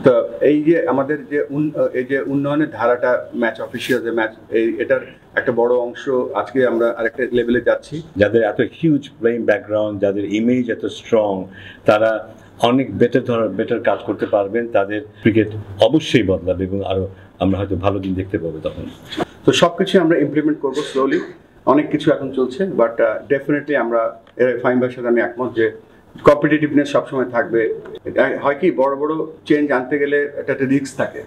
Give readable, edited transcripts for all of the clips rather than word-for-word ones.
তো এই যে আমাদের যে উন্নয়নের ধারাটা ম্যাচ অফিসিয়াল যে ম্যাচ এটার একটা বড় অংশ আজকে আমরা আরেকটা লেভেলে যাচ্ছি। যাদের এত হিউজ প্লেইং ব্যাকগ্রাউন্ড, যাদের ইমেজ এত স্ট্রং, তারা অনেক বেটার কাজ করতে পারবেন। তাদের ক্রিকেট অবশ্যই বদলাবে এবং আরো আমরা হয়তো ভালো দিন দেখতে পাবো তখন। তো সবকিছু আমরা ইমপ্লিমেন্ট করবো স্লোলি। অনেক কিছু এখন চলছে, বাট ডেফিনেটলি আমরা ফাহিম ভাইয়ের সাথে আমি একমত যে কম্পিটিটিভনেস সবসময় থাকবে। হয় কি, বড় বড় চেঞ্জ আনতে গেলে একটা রিস্ক থাকে,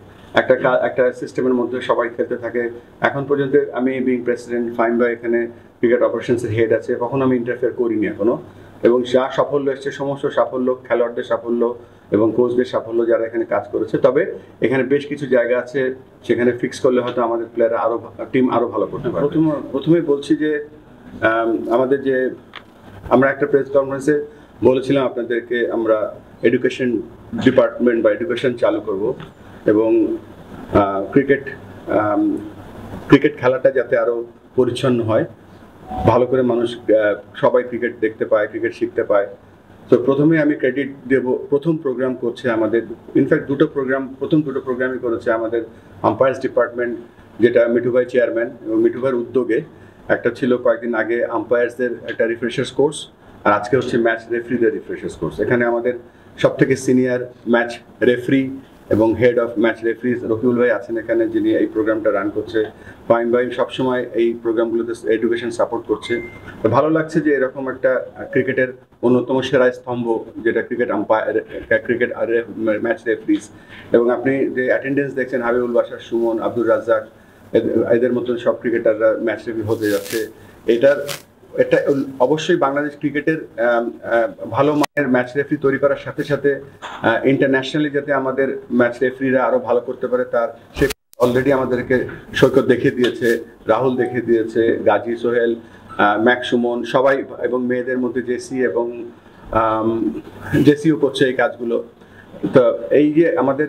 একটা সিস্টেমের মধ্যে সবাই খেলতে থাকে। এখন পর্যন্ত আমি বিং প্রেসিডেন্ট, ফাহিম ভাই এখানে ক্রিকেট অপারেশনসের হেড আছে, কখনো আমি ইন্টারফেয়ার করিনি এখনো। এবং যা সাফল্য এসছে, সমস্ত সাফল্য খেলোয়াড়দের সাফল্য এবং কোচদের সাফল্য যারা এখানে কাজ করেছে। তবে এখানে বেশ কিছু জায়গা আছে সেখানে ফিক্স করলে হয়তো আমাদের প্লেয়াররা টিম আরো ভালো করতে পারে। প্রথমেই বলছি যে আমাদের যে আমরা একটা প্রেস কনফারেন্সে বলেছিলাম আপনাদেরকে আমরা এডুকেশন ডিপার্টমেন্ট বা এডুকেশন চালু করব এবং ক্রিকেট খেলাটা যাতে আরো পরিচ্ছন্ন হয়, ভালো করে মানুষ সবাই ক্রিকেট দেখতে পায়, ক্রিকেট শিখতে পায়। তো প্রথমে আমি ক্রেডিট দেব, প্রথম প্রোগ্রাম করছে আমাদের, ইনফ্যাক্ট প্রথম দুটো প্রোগ্রামই করেছে আমাদের আম্পায়ার্স ডিপার্টমেন্ট, যেটা মিঠু ভাই চেয়ারম্যান এবং মিঠু ভাইয়ের উদ্যোগে। একটা ছিল কয়েকদিন আগে আম্পায়ার্সদের একটা রিফ্রেশার্স কোর্স, আর আজকে হচ্ছে ম্যাচ রেফারিদের রিফ্রেশার্স কোর্স। এখানে আমাদের সবথেকে সিনিয়র ম্যাচ রেফারি এবং head of match referee's Rakibul ভাই আছেন এখানে, যিনি এই প্রোগ্রামটা রান করছে। ফাহিম ভাই সবসময় এই প্রোগ্রামগুলোতে এডুকেশন সাপোর্ট করছে। তো ভালো লাগছে যে এরকম একটা ক্রিকেটের অন্যতম সেরা স্তম্ভ, যেটা ক্রিকেট ম্যাচ রেফারিজ, এবং আপনি যে অ্যাটেন্ডেন্স দেখছেন, হাবিবুল বাশার, সুমন, আব্দুর রাজ্জাক, এদের মতন সব ক্রিকেটাররা ম্যাচ রেফারি হতে যাচ্ছে। এটা অবশ্যই বাংলাদেশ ক্রিকেটের ভালো মানের ম্যাচ রেফারি তৈরি করার সাথে সাথে ইন্টারন্যাশনালি যাতে আমাদের ম্যাচ রেফারিরা আরো ভালো করতে পারে, তার সে অলরেডি আমাদেরকে সৈকত দেখিয়ে দিয়েছে, রাহুল দেখিয়ে দিয়েছে, গাজী, সোহেল, ম্যাক, সুমন সবাই, এবং মেয়েদের মধ্যে জেসিও করছে এই কাজগুলো। তো এই যে আমাদের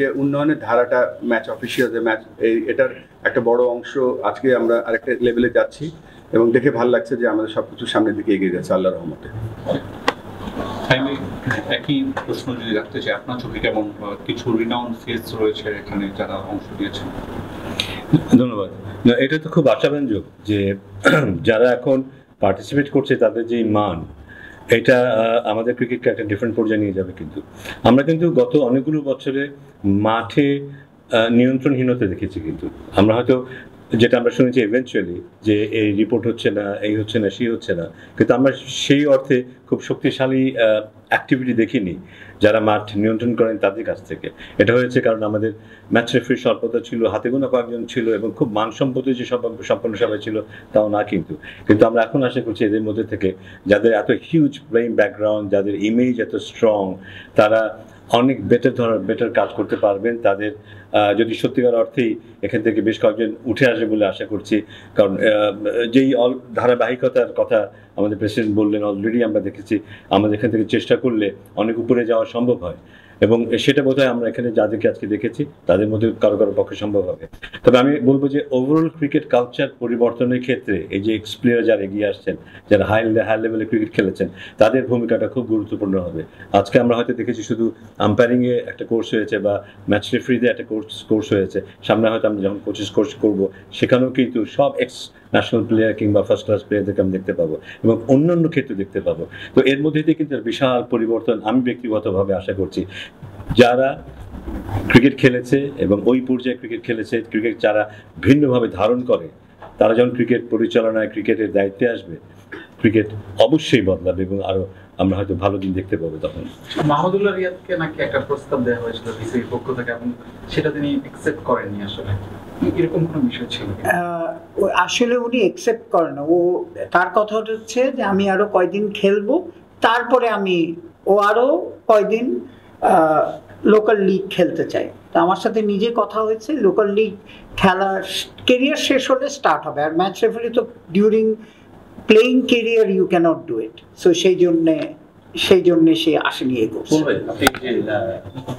যে উন্নয়নের ধারাটা ম্যাচ অফিসিয়াল যে ম্যাচ এটার একটা বড় অংশ আজকে আমরা আরেকটা লেভেলে যাচ্ছি এবং দেখে ভালো লাগছে যে আমাদের সবকিছু সামনের দিকে এগিয়ে যাচ্ছে আল্লাহর রহমতে। আমি একই প্রশ্ন যদি রাখতে চাই, আপনার চোখে কেমন কিছু রিনাউন্ড ফেস রয়েছে এখানে যারা অংশ নিয়েছেন? ধন্যবাদ। এটা তো খুব আশাব্যঞ্জক যে যারা এখন পার্টিসিপেট করছে তাদের যে মান, এটা আমাদের ক্রিকেটকে একটা ডিফারেন্ট পর্যায়ে নিয়ে যাবে। কিন্তু আমরা কিন্তু গত অনেকগুলো বছরে মাঠে নিয়ন্ত্রণহীনতা দেখেছি। কিন্তু আমরা হয়তো যেটা আমরা শুনেছি ইভেনচুয়ালি যে এই রিপোর্ট হচ্ছে না, এই হচ্ছে না, সেই হচ্ছে না, কিন্তু আমরা সেই অর্থে খুব শক্তিশালী অ্যাক্টিভিটি দেখিনি যারা মাঠ নিয়ন্ত্রণ করেন তাদের কাছ থেকে। এটা হয়েছে কারণ আমাদের ম্যাচ রেফারি স্বল্পতা ছিল, হাতে গোনা কয়েকজন ছিল, এবং খুব মানসম্পন্ন যে সম্পন্ন সবাই ছিল তাও না। কিন্তু আমরা এখন আশা করছি এদের মধ্যে থেকে যাদের এত হিউজ প্লেইং ব্যাকগ্রাউন্ড, যাদের ইমেজ এত স্ট্রং, তারা অনেক বেটার কাজ করতে পারবেন। তাদের যদি সত্যিকার অর্থেই এখান থেকে বেশ কয়েকজন উঠে আসবে বলে আশা করছি। কারণ যেই ধারাবাহিকতার কথা আমাদের প্রেসিডেন্ট বললেন, অলরেডি আমরা দেখেছি আমাদের এখান থেকে চেষ্টা করলে অনেক উপরে যাওয়া সম্ভব হয়, এবং সেটা বোধহয় আমরা এখানে যাদেরকে আজকে দেখেছি তাদের মধ্যে কারো পক্ষে সম্ভব হবে। তবে আমি বলবো যে ওভারঅল ক্রিকেট কালচার পরিবর্তনের ক্ষেত্রে এই যে এক্স প্লেয়ার যারা এগিয়ে আসছেন, যারা হাই লেভেলে ক্রিকেট খেলেছেন, তাদের ভূমিকাটা খুব গুরুত্বপূর্ণ হবে। আজকে আমরা হয়তো দেখেছি শুধু আম্পায়ারিংয়ে একটা কোর্স হয়েছে বা ম্যাচ রেফারিতে একটা কোর্স হয়েছে, সামনে হয়তো আমরা যখন কোচেস কোর্স করবো সেখানেও কিন্তু সব এক্স ন্যাশনাল প্লেয়ার কিংবা ফার্স্ট ক্লাস প্লেয়ারদেরকে আমি দেখতে পাবো এবং অন্যান্য ক্ষেত্রে দেখতে পাবো। তো এর মধ্যে দিয়ে কিন্তু বিশাল পরিবর্তন আমি ব্যক্তিগতভাবে আশা করছি। যারা ক্রিকেট খেলেছে এবং ওই পর্যায়ে ক্রিকেট খেলেছে, ক্রিকেট যারা ভিন্নভাবে ধারণ করে, তারা যখন ক্রিকেট পরিচালনায় ক্রিকেটের দায়িত্বে আসবে, ক্রিকেট অবশ্যই বদলাবে এবং আরো আমরা হয়তো ভালো দিন দেখতে পাবো তখন। মাহমুদুল্লাহ রিয়াদকে নাকি একটা প্রস্তাব দেওয়া হয়েছিল বিসিবির পক্ষ থেকে, এবং সেটা তিনি অ্যাকসেপ্ট করেননি। আসলে এরকম কোনো বিষয় ছিল? আসলে উনি অ্যাকসেপ্ট করেন না। তার কথা হচ্ছে যে আমি আরো কয়দিন খেলবো, তারপরে ও আরো কয়দিন লোকাল লিগ খেলতে চাই। তো আমার সাথে নিজে কথা হয়েছে, লোকাল লিগ খেলার কেরিয়ার শেষ হলে স্টার্ট হবে। আর ম্যাচ রেফারি তো during playing career you cannot do it. So সেই জন্যে সেই জন্য সে আসেনি এই কোর্স। ভাই আপনি যে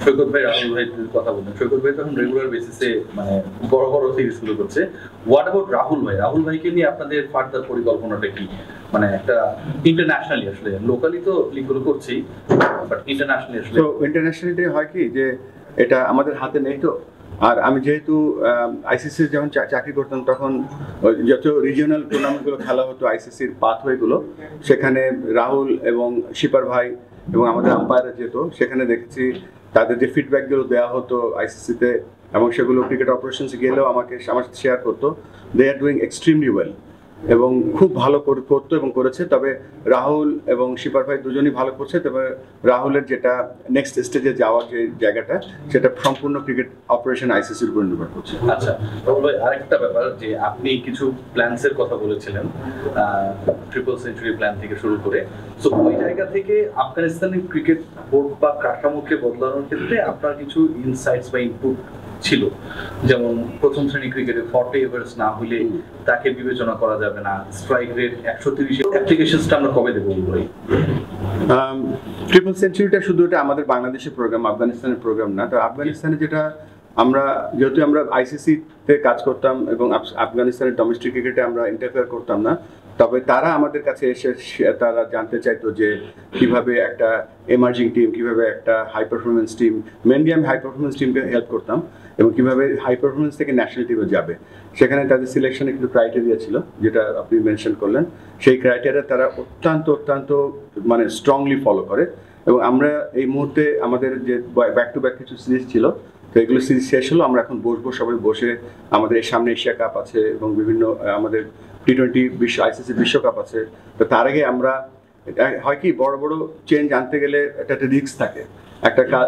সৈকত ভাই রাহুল ভাই কথা বললেন, সৈকত ভাই তো এখন রেগুলার বেসিসে মানে বড় বড় সিরিজ গুলো করছে। হোয়াট অ্যাবাউট রাহুল ভাই? রাহুল ভাইকে নিয়ে আপনাদের ফার্দার পরিকল্পনাটা কি? মানে একটা ইন্টারন্যাশনালি, আসলে লোকালি তো লিগগুলো করছি, বাট ইন্টারন্যাশনালি আসলে তো ইন্টারন্যাশনালি হয় কি যে এটা আমাদের হাতে নেই। তো আর আমি যেহেতু আইসিসি যখন চাকরি করতাম তখন যত রিজিওনাল টুর্নামেন্টগুলো খেলা হতো আইসিসির পাথওয়েগুলো, সেখানে রাহুল এবং শিপার ভাই এবং আমাদের আম্পায়াররা যেত, সেখানে দেখেছি তাদের যে ফিডব্যাকগুলো দেওয়া হতো আইসিসিতে এবং সেগুলো ক্রিকেট অপারেশনসে গেলেও আমার সাথে শেয়ার করতো। দে আর ডুইং এক্সট্রিমলি ওয়েল এবং খুব ভালো করতো এবং করেছে। তবে রাহুল এবং শিপার ভাই দুজনই ভালো করছে। তবে রাহুলের যেটা নেক্সট স্টেজে যাওয়ার যে জায়গাটা, সেটা সম্পূর্ণ ক্রিকেট অপারেশন আইসিসির উপর নির্ভর করছে। আচ্ছা রাহুল ভাই, আরেকটা ব্যাপার যে আপনি কিছু প্ল্যানসের কথা বলেছিলেন, ট্রিপল সেঞ্চুরি প্ল্যান থেকে শুরু করে, সো ওই জায়গা থেকে আফগানিস্তানের ক্রিকেট বোর্ড বা কাঠামোকে বদলানোর ক্ষেত্রে আপনার কিছু ইনসাইটস বা ইনপুট ছিল, যেমন প্রথম শ্রেণী ক্রিকেটে 40 এভারেজ না হলে তাকে বিবেচনা করা যাবে না, স্ট্রাইক রেট 130 অ্যাপ্লিকেশনসটা আমরা কবে দেবো ভাই? ট্রিপল সেঞ্চুরিটা শুধু এটা আমাদের বাংলাদেশের প্রোগ্রাম, আফগানিস্তানের প্রোগ্রাম না। তো আফগানিস্তানে যেটা যেহেতু আমরা আইসিসিতে কাজ করতাম এবং আফগানিস্তানের ডোমেস্টিক ক্রিকেটে আমরা ইন্টারফেয়ার করতাম না, তবে তারা আমাদের কাছে এসে তারা জানতে চাইতো যে কিভাবে একটা এমার্জিং টিম, কিভাবে একটা হাই পারফরমেন্স টিম, মেনলি আমি হাই পারফরমেন্স টিমকে হেল্প করতাম, এবং কিভাবে হাই পারফরমেন্স থেকে ন্যাশনাল টিমে যাবে। সেখানে তাদের সিলেকশনে কিছু ক্রাইটেরিয়া ছিল, যেটা আপনি মেনশন করলেন। সেই ক্রাইটেরিয়া তারা অত্যন্ত মানে স্ট্রংলি ফলো করে। এবং আমরা এই মুহূর্তে আমাদের যে ব্যাক টু ব্যাক কিছু সিরিজ ছিল, তো এগুলো সিরিজ শেষ হলো, আমরা এখন বসবো সবাই বসে। আমাদের এই সামনে এশিয়া কাপ আছে এবং বিভিন্ন আমাদের T20 আইসিসি বিশ্বকাপ আছে। তো তার আগে আমরা হয় কি বড় বড় চেঞ্জ আনতে গেলে একটা রিস্ক থাকে,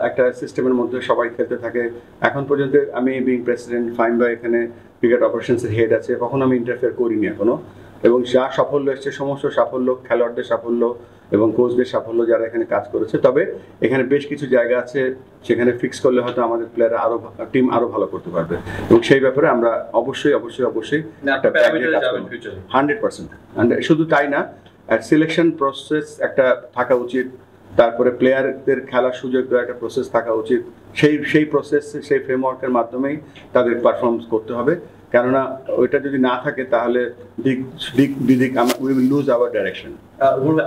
একটা সিস্টেমের মধ্যে সবাই খেলতে থাকে। এখন পর্যন্ত আমি বিং প্রেসিডেন্ট, ফাইম ভাই এখানে ক্রিকেট অপারেশনসের হেড আছে, কখনো আমি ইন্টারফেয়ার করিনি এখনো। এবং যা সাফল্য এসছে, সমস্ত সাফল্য খেলোয়াড়দের সাফল্য এবং কোচদের সাফল্য যারা এখানে কাজ করেছে। তবে এখানে বেশ কিছু জায়গা আছে সেখানে ফিক্স করলে হয়তো আমাদের প্লেয়াররা টিম আরো ভালো করতে পারবে, এবং সেই ব্যাপারে আমরা অবশ্যই 100%। শুধু তাই না, সিলেকশন প্রসেস একটা থাকা উচিত, তারপরে প্লেয়ারদের খেলার সুযোগ দেওয়ার একটা প্রসেস থাকা উচিত। সেই প্রসেস, সেই ফ্রেমওয়ার্কের মাধ্যমেই তাদের পারফরমেন্স করতে হবে। কেননা ওইটা যদি না থাকে তাহলে we will lose our direction.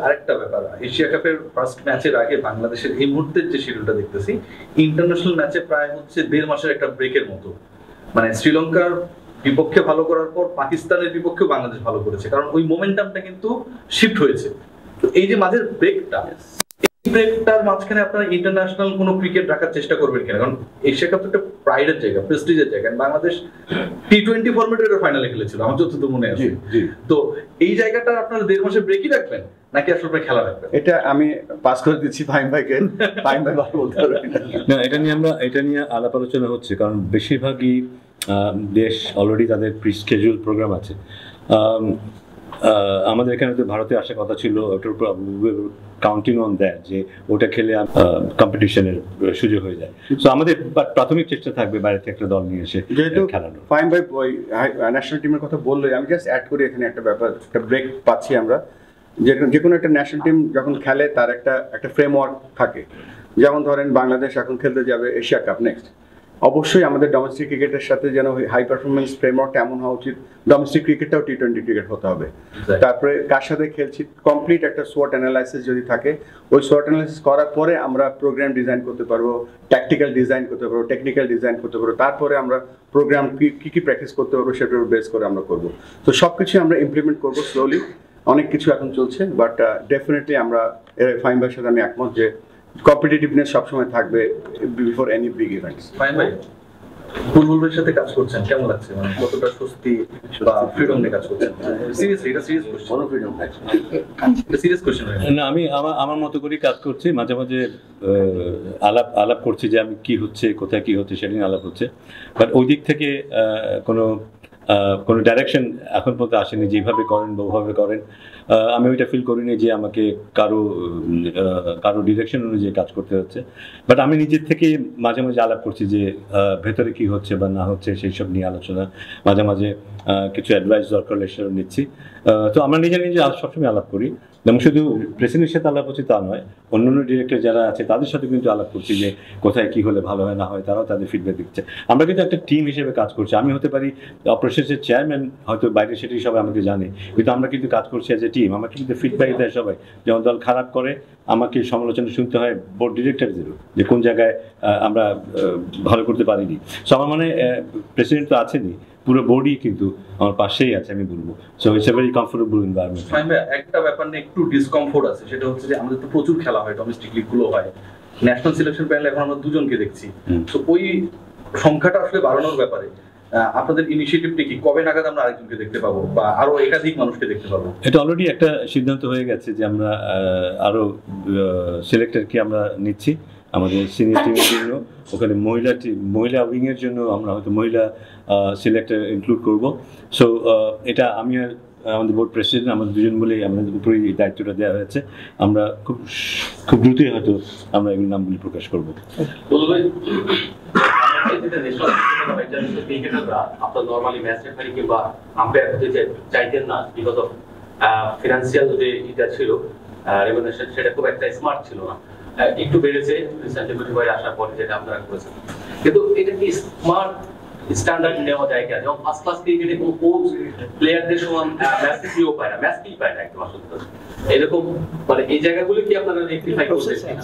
আরেকটা ব্যাপার, এশিয়া কাপের ফার্স্ট ম্যাচের আগে বাংলাদেশের এই মুহূর্তের যে শিডিউলটা দেখতেছি, ইন্টারন্যাশনাল ম্যাচে প্রায় হচ্ছে 1.5 মাসের একটা ব্রেকের মতো। মানে শ্রীলঙ্কার বিপক্ষে ভালো করার পর পাকিস্তানের বিপক্ষেও বাংলাদেশ ভালো করেছে, কারণ ওই মোমেন্টামটা কিন্তু শিফট হয়েছে। তো এই যে মাঝের ব্রেকটা, এই ব্রেকটার মাঝখানে আপনারা ইন্টারন্যাশনাল কোনো ক্রিকেট রাখার চেষ্টা করবেন কিনা? কারণ এশিয়া কাপ তো একটা প্রাইডের জায়গা, প্রেস্টিজের জায়গা। বাংলাদেশ T20 ফরম্যাটের ফাইনালে খেলেছিল আমার যতদূর মনে আছে। তো এই জায়গাটা আপনারা 1.5 মাসের ব্রেকই রাখবেন নাকি আসলে খেলা রাখবেন? এটা আমি পাস করে দিচ্ছি ফাইম ভাইকে, ফাইম ভাই ভালো বলতে পারবে না। এটা নিয়ে আলাপ আলোচনা হচ্ছে, কারণ বেশিরভাগই দেশ অলরেডি তাদের প্রি স্কেডিউল প্রোগ্রাম আছে। আমাদের এখানে তো ভারতে আসার কথা ছিল, ওটার উপর কাউন্টিং অন দ্যাট যে ওটা খেলে কম্পিটিশনের সুযোগ হয়ে যায়। তো আমাদের প্রাথমিক চেষ্টা থাকবে বাইরে থেকে একটা দল নিয়ে এসে যেহেতু খেলানো। ফাইম ভাই ওই ন্যাশনাল টিমের কথা বললোই, আমি জাস্ট অ্যাড করি এখানে একটা ব্যাপার, একটা ব্রেক পাচ্ছি আমরা। যে কোনো একটা ন্যাশনাল টিম যখন খেলে তার একটা ফ্রেমওয়ার্ক থাকে। যেমন ধরেন বাংলাদেশ এখন খেলতে যাবে এশিয়া কাপ নেক্সট, অবশ্যই আমাদের ডোমেস্টিক ক্রিকেটের সাথে যেন হাই পারফরমেন্স ফ্রেমওয়ার্কটা এমন হওয়া উচিত, ডোমেস্টিক ক্রিকেটটাও T20 ক্রিকেট হতে হবে। তারপরে কার সাথে খেলছি কমপ্লিট একটা SWOT অ্যানালাইসিস যদি থাকে, ওই SWOT অ্যানালাইসিস করার পরে আমরা প্রোগ্রাম ডিজাইন করতে পারবো, ট্যাকটিক্যাল ডিজাইন করতে পারবো, টেকনিক্যাল ডিজাইন করতে পারবো। তারপরে আমরা প্রোগ্রাম কি প্র্যাকটিস করতে পারবো সেটার বেস করে আমরা করবো। তো সব কিছু আমরা ইমপ্লিমেন্ট করবো স্লোলি। অনেক কিছু এখন চলছে, বাট ডেফিনেটলি আমরা ফাইম ভাইয়ের সাথে আমি একমত যে কম্পিটিটিভনেস সবসময় থাকবে before any big events. Fine ভাই, বুলবুলের সাথে কাজ করছেন কেমন লাগছে? মানে কতটা স্বস্তি বা ফ্রিডম নিয়ে কাজ করছেন? সিরিয়াসলি, এটা সিরিয়াস কোশ্চেন। কোনো ফ্রিডম নাই, এটা সিরিয়াস কোশ্চেন। না, আমি আমার মতো করেই কাজ করছি। মাঝে মাঝে আলাপ করছি যে আমি কি হচ্ছে, কোথায় কি হচ্ছে সেটা নিয়ে আলাপ হচ্ছে, বাট ওই দিক থেকে কোনো ডাইরেকশন এখন পর্যন্ত আসেনি। যেভাবে করেন বা ওভাবে করেন, আমি ওইটা ফিল করিনি যে আমাকে কারো ডিরেকশন অনুযায়ী কাজ করতে হচ্ছে। বাট আমি নিজের থেকে মাঝে মাঝে আলাপ করছি যে ভেতরে কি হচ্ছে বা না হচ্ছে সেই সব নিয়ে আলোচনা, মাঝে মাঝে কিছু অ্যাডভাইস দরকার হলে সেটা নিচ্ছি। তো আমরা নিজে সবসময় আলাপ করি, এবং শুধু প্রেসিডেন্টের সাথে আলাপ হচ্ছে তা নয়, অন্যান্য ডিরেক্টর যারা আছে তাদের সাথে কিন্তু আলাপ করছি যে কোথায় কি হলে ভালো হয় না হয়, তারাও তাদের ফিডব্যাক দিচ্ছে। আমরা কিন্তু একটা টিম হিসেবে কাজ করছি। আমি হতে পারি অপারেশনসের চেয়ারম্যান, হয়তো বাইরে সেটাই সবাই আমাকে জানে, কিন্তু আমরা কিন্তু কাজ করছি অ্যাজ এ টিম। আমাকে কিন্তু ফিডব্যাক দেয় সবাই, যেমন দল খারাপ করে আমাকে সমালোচনা শুনতে হয় বোর্ড ডিরেক্টরদেরও, যে কোন জায়গায় আমরা ভালো করতে পারিনি। সো আমার মানে প্রেসিডেন্ট তো আছেনই, পুরো বোর্ডই কিন্তু আমার পাশেই আছে আমি বলবো। So it's a very comfortable environment. একটা ব্যাপার নিয়ে একটু ডিসকমফোর্ট আছে, সেটা হচ্ছে যে আমাদের তো প্রচুর খেলা হয়, ডোমেস্টিক লিগ গুলো হয়, ন্যাশনাল সিলেকশন প্যানেল এখন আমরা দুজনকে দেখছি। তো ওই সংখ্যাটা আসলে বাড়ানোর ব্যাপারে আপনাদের ইনিশিয়েটিভটা কি? কবে নাগাদ আমরা আরেকজনকে দেখতে পাবো বা আরো একাধিক মানুষকে দেখতে পাবো? এটা অলরেডি একটা সিদ্ধান্ত হয়ে গেছে যে আমরা আরো সিলেক্টরকে আমরা নিচ্ছি আমাদের সিনিয়র টিমের জন্য। ওখানে মহিলা উইং এর জন্য আমরা হয়তো মহিলা সিলেক্টর ইনক্লুড করব। সো এটা আমি আর আমাদের বোর্ড প্রেসিডেন্ট আমাদের দুজন বলেই আমাদের উপরেই এই দায়িত্বটা দেওয়া হয়েছে। আমরা খুব দ্রুতই হয়তো আমরা এগুলোর নামগুলি প্রকাশ করবো। আপনার নরমালি ম্যাচ রেফারি কিংবা আম্পায়ার হতে চাইতেন না, বিকজ অফ ফিনান্সিয়াল যে এটা ছিল রেমুনারেশন, সেটা খুব একটা স্মার্ট ছিল না। একটু বেড়েছে রিসেন্টলি বাইরে আসার পরে, যেটা আপনারা করেছেন। কিন্তু এটা কি স্মার্ট স্ট্যান্ডার্ড নেওয়া যায় কিনা? যেমন ফার্স্ট ক্লাস ক্রিকেটে কোনো কোচ প্লেয়ারদের সমান ম্যাচ ফিও পায় না, ম্যাচ ফি পায় না একদম আসলে। এরকম মানে এই জায়গাগুলো কি আপনারা রেকটিফাই করছেন কিনা?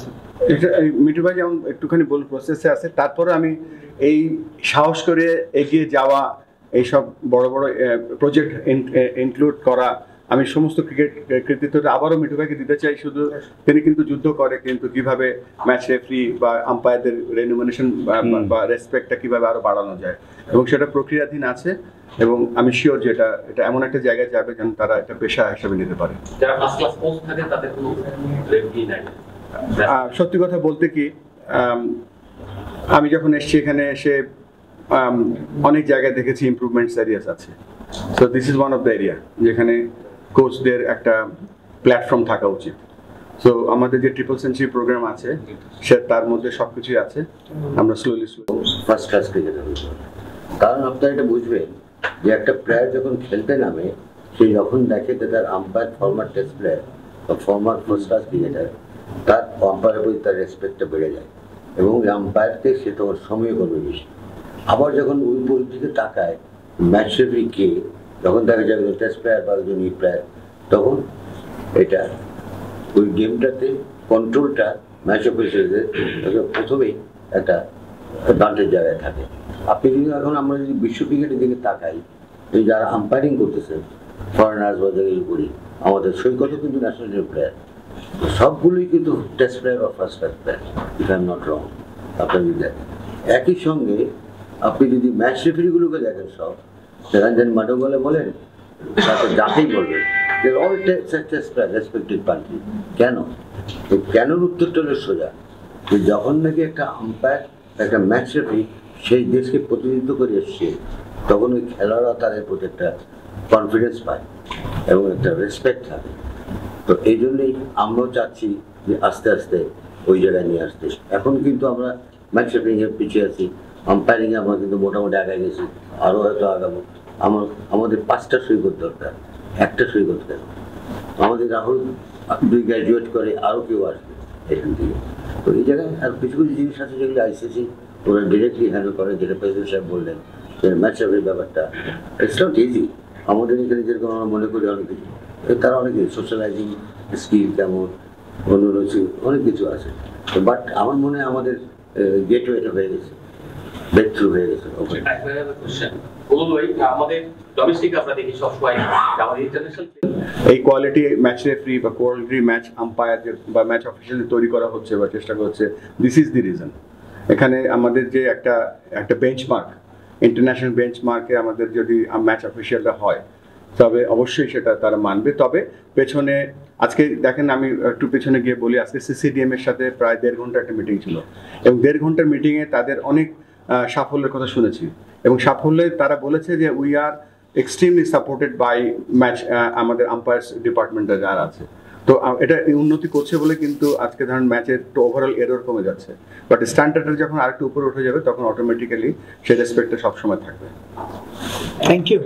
মিঠু ভাই যেমন একটুখানি বল প্রসেসে আছে, তারপরে আমি এই সাহস করে এগিয়ে যাওয়া, এইসব বড় বড় প্রজেক্ট ইনক্লুড করা, আমি সমস্ত ক্রিকেট কৃতিত্বটা আবারও মিঠু ভাইকে দিতে চাই। শুধু তিনি কিন্তু যুদ্ধ করে, কিন্তু কিভাবে ম্যাচ রেফারি বা আম্পায়ারদের রেনুমিনেশন বা রেসপেক্টটা কিভাবে আরো বাড়ানো যায়, এবং সেটা প্রক্রিয়াধীন আছে। এবং আমি শিওর যে এটা এমন একটা জায়গায় যাবে যেন তারা এটা পেশা হিসেবে নিতে পারে। যারা ফার্স্ট ক্লাস কোচ থাকে তাদের কোনো রেফারি নাই। সত্যি কথা বলতে কি, আমি যখন এসেছি এখানে এসে অনেক জায়গায় দেখেছি ইমপ্রুভমেন্টস এরিয়াস আছে। So this is one of the area যেখানে কোচদের একটা প্ল্যাটফর্ম থাকা উচিত। সো আমাদের যে ট্রিপল সেঞ্চুরি প্রোগ্রাম আছে সে তার মধ্যে সবকিছুই আছে। আমরা স্লোলি ফার্স্ট ক্লাস ক্রিকেটার, কারণ আপনারা এটা বুঝবেন যে একটা প্লেয়ার যখন খেলতে নামে, সে যখন দেখে যে তার আম্পায়ার ফর্মার টেস্ট প্লেয়ার বা ফর্মার ফার্স্ট ক্লাস ক্রিকেটার, তার আম্পায়ারের প্রতি তার রেসপেক্টটা বেড়ে যায়, এবং আম্পায়ারকে সে তোমার সময় করবে বেশি। আবার যখন ওই দিকে তাকায় ম্যাচ রেফারি কে, যখন দেখা যায় একজন টেস্ট প্লেয়ার বা একজন ই প্লেয়ার, তখন এটা ওই গেমটাতে কন্ট্রোলটা ম্যাচ অফিসারদের প্রথমেই একটা অ্যাডভান্টেজ জায়গায় থাকে। আপনি যদি এখন আমরা যদি বিশ্ব ক্রিকেটের দিকে তাকাই, এই যারা আম্পায়ারিং করতেছেন ফরেনার্স বা জায়গায় করি, আমাদের সৈকতও কিন্তু ন্যাশনাল টিম প্লেয়ার, সবগুলোই কিন্তু টেস্ট প্লেয়ার বা first class player, if I am not wrong. আপনার যদি দেখেন একই সঙ্গে আপনি যদি ম্যাচ রেফারিগুলোকে দেখেন, সব যেন মাডোগলে বলেন, তাতে যাকেই বলবেন, all test player respected party. কেন? তো কেনর উত্তরটা হলো সোজা, যে যখন নাকি একটা আম্পায়ার একটা ম্যাচ রেফারি সেই দেশকে প্রতিনিধিত্ব করে এসছে, তখন ওই খেলোয়াড়রা তাদের প্রতি একটা কনফিডেন্স পায় এবং একটা রেসপেক্ট থাকে। তো এই জন্যই আমরাও চাচ্ছি যে আস্তে আস্তে ওই জায়গায় নিয়ে আসতে। এখন কিন্তু আমরা ম্যাচ রেফারিংয়ে পিছিয়ে আছি, আম্পায়ারিংয়ে আমরা কিন্তু মোটামুটি আগায় গেছি, আরও হয়তো আগাবো। আমাদের 5টা সৈকত দরকার, একটা সৈকত কেন? আমাদের রাহুল 2 গ্র্যাজুয়েট করে, আরও কেউ আসবে এখান থেকে। তো এই জায়গায় আর কিছু কিছু জিনিস আছে যেগুলো আইসিসি ওরা ডিরেক্টলি হ্যান্ডেল করে, যেটা প্রেসিডেন্ট সাহেব বললেন ম্যাচ রেফারির ব্যাপারটা ইটস নট ইজি। আমাদের এখানে যেরকম আমরা মনে করি অনেক কিছু, তারা অনেক কিছু সোশ্যালাইজিং স্কিল কেমন, অনুরোচি অনেক কিছু আছে। বাট আমার মনে হয় আমাদের গেটওয়েটা হয়ে গেছে, ব্রেক থ্রু হয়ে গেছে। আমাদের ডোমেস্টিক আমরা দেখি সবসময়, আমাদের ইন্টারন্যাশনাল এই কোয়ালিটি ম্যাচ রেফারি বা কোয়ালিটি ম্যাচ আম্পায়ার বা ম্যাচ অফিসিয়াল তৈরি করা হচ্ছে বা চেষ্টা করছে, দিস ইজ দি রিজন। এখানে আমাদের যে একটা বেঞ্চমার্ক, ইন্টারন্যাশনাল বেঞ্চমার্কে আমাদের যদি ম্যাচ অফিসিয়ালটা হয়, তবে অবশ্যই সেটা তারা মানবে। তবে পেছনে আজকে দেখেন, আমি একটু পেছনে গিয়ে বলি, আজকে সিসিডিএম এর সাথে প্রায় 1.5 ঘন্টা একটা মিটিং ছিল, এবং 1.5 ঘন্টার মিটিংয়ে তাদের অনেক সাফল্যের কথা শুনেছি, এবং সাফল্যে তারা বলেছে যে we are extremely supported by match আমাদের আম্পায়ার্স ডিপার্টমেন্টে যারা আছে। তো এটা উন্নতি করছে বলে কিন্তু আজকে ধরেন ম্যাচের তো ওভারঅল এরর কমে যাচ্ছে, বাট স্ট্যান্ডার্ডটা যখন আরেকটু উপরে উঠে যাবে তখন অটোমেটিক্যালি সেই রেসপেক্টটা সবসময় থাকবে। Thank you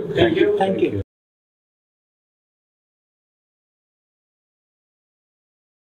thank you.